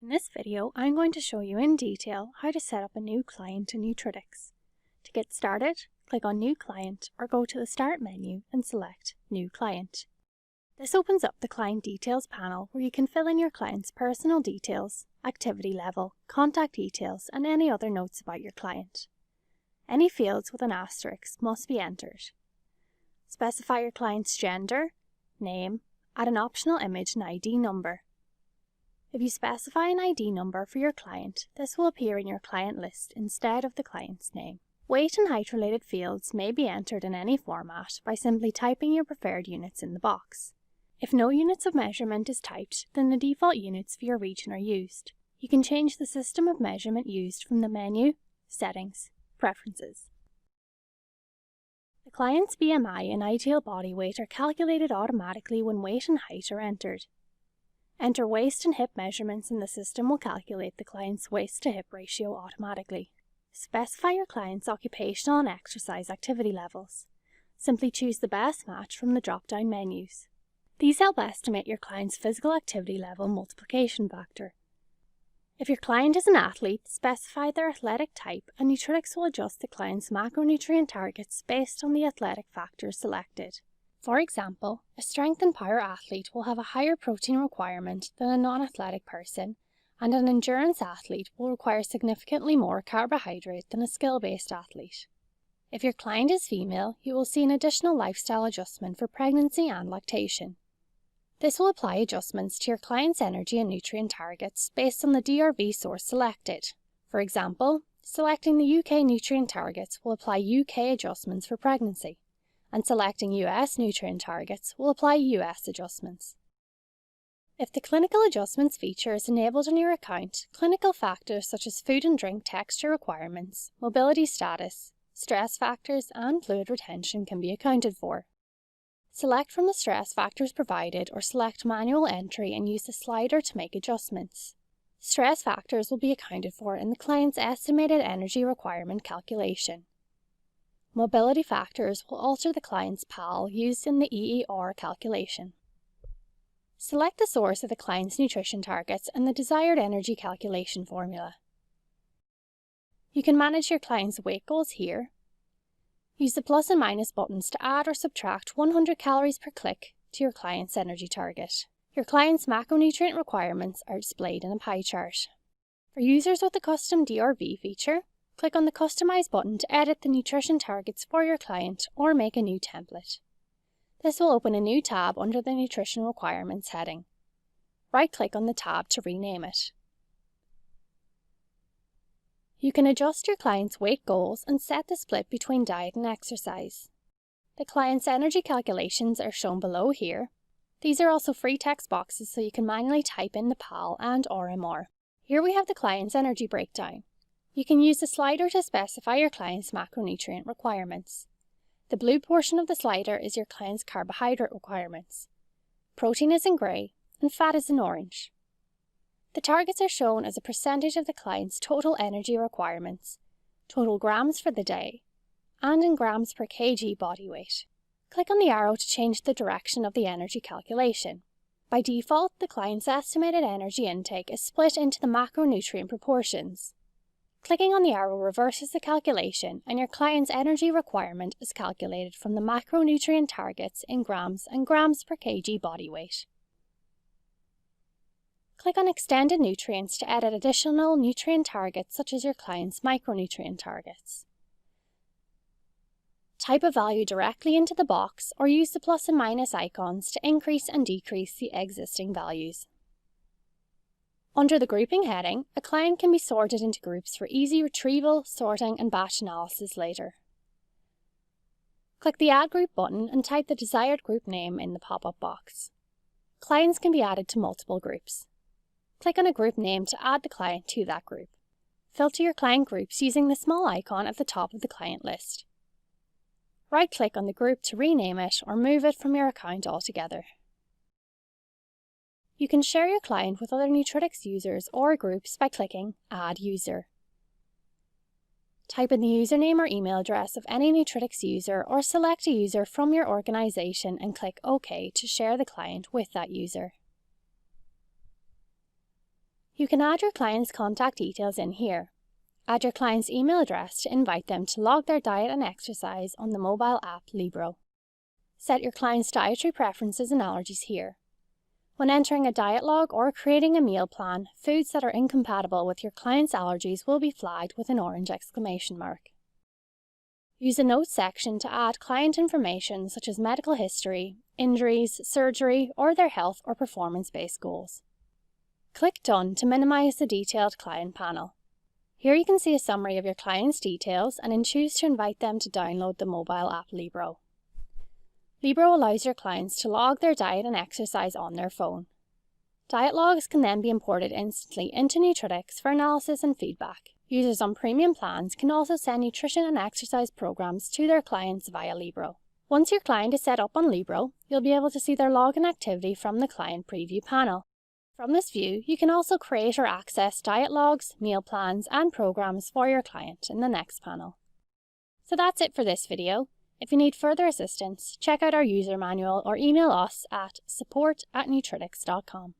In this video, I'm going to show you in detail how to set up a new client in Nutritics. To get started, click on New Client or go to the Start menu and select New Client. This opens up the Client Details panel where you can fill in your client's personal details, activity level, contact details, and any other notes about your client. Any fields with an asterisk must be entered. Specify your client's gender, name, add an optional image and ID number. If you specify an ID number for your client, this will appear in your client list instead of the client's name. Weight and height related fields may be entered in any format by simply typing your preferred units in the box. If no units of measurement is typed, then the default units for your region are used. You can change the system of measurement used from the menu, Settings, Preferences. The client's BMI and ideal body weight are calculated automatically when weight and height are entered. Enter waist and hip measurements and the system will calculate the client's waist to hip ratio automatically. Specify your client's occupational and exercise activity levels. Simply choose the best match from the drop-down menus. These help estimate your client's physical activity level multiplication factor. If your client is an athlete, specify their athletic type and Nutritics will adjust the client's macronutrient targets based on the athletic factors selected. For example, a strength and power athlete will have a higher protein requirement than a non-athletic person, and an endurance athlete will require significantly more carbohydrate than a skill-based athlete. If your client is female, you will see an additional lifestyle adjustment for pregnancy and lactation. This will apply adjustments to your client's energy and nutrient targets based on the DRV source selected. For example, selecting the UK nutrient targets will apply UK adjustments for pregnancy, and selecting US nutrient targets will apply US adjustments. If the Clinical Adjustments feature is enabled on your account, clinical factors such as food and drink texture requirements, mobility status, stress factors, and fluid retention can be accounted for. Select from the stress factors provided or select manual entry and use the slider to make adjustments. Stress factors will be accounted for in the client's estimated energy requirement calculation. Mobility factors will alter the client's PAL used in the EER calculation. Select the source of the client's nutrition targets and the desired energy calculation formula. You can manage your client's weight goals here. Use the plus and minus buttons to add or subtract 100 calories per click to your client's energy target. Your client's macronutrient requirements are displayed in a pie chart. For users with the custom DRV feature, click on the Customize button to edit the nutrition targets for your client or make a new template. This will open a new tab under the Nutrition Requirements heading. Right-click on the tab to rename it. You can adjust your client's weight goals and set the split between diet and exercise. The client's energy calculations are shown below here. These are also free text boxes so you can manually type in the PAL and RMR. Here we have the client's energy breakdown. You can use the slider to specify your client's macronutrient requirements. The blue portion of the slider is your client's carbohydrate requirements. Protein is in grey and fat is in orange. The targets are shown as a percentage of the client's total energy requirements, total grams for the day, and in grams per kg body weight. Click on the arrow to change the direction of the energy calculation. By default, the client's estimated energy intake is split into the macronutrient proportions. Clicking on the arrow reverses the calculation and your client's energy requirement is calculated from the macronutrient targets in grams and grams per kg body weight. Click on Extended Nutrients to edit additional nutrient targets such as your client's micronutrient targets. Type a value directly into the box or use the plus and minus icons to increase and decrease the existing values. Under the Grouping heading, a client can be sorted into groups for easy retrieval, sorting, and batch analysis later. Click the Add Group button and type the desired group name in the pop-up box. Clients can be added to multiple groups. Click on a group name to add the client to that group. Filter your client groups using the small icon at the top of the client list. Right-click on the group to rename it or move it from your account altogether. You can share your client with other Nutritics users or groups by clicking Add User. Type in the username or email address of any Nutritics user or select a user from your organization and click OK to share the client with that user. You can add your client's contact details in here. Add your client's email address to invite them to log their diet and exercise on the mobile app Libro. Set your client's dietary preferences and allergies here. When entering a diet log or creating a meal plan, foods that are incompatible with your client's allergies will be flagged with an orange exclamation mark. Use the notes section to add client information such as medical history, injuries, surgery, or their health or performance-based goals. Click Done to minimize the detailed client panel. Here you can see a summary of your client's details and then choose to invite them to download the mobile app Libro. Libro allows your clients to log their diet and exercise on their phone. Diet logs can then be imported instantly into Nutritics for analysis and feedback. Users on premium plans can also send nutrition and exercise programs to their clients via Libro. Once your client is set up on Libro, you'll be able to see their login activity from the client preview panel. From this view, you can also create or access diet logs, meal plans, and programs for your client in the next panel. So that's it for this video. If you need further assistance, check out our user manual or email us at support@nutritics.com.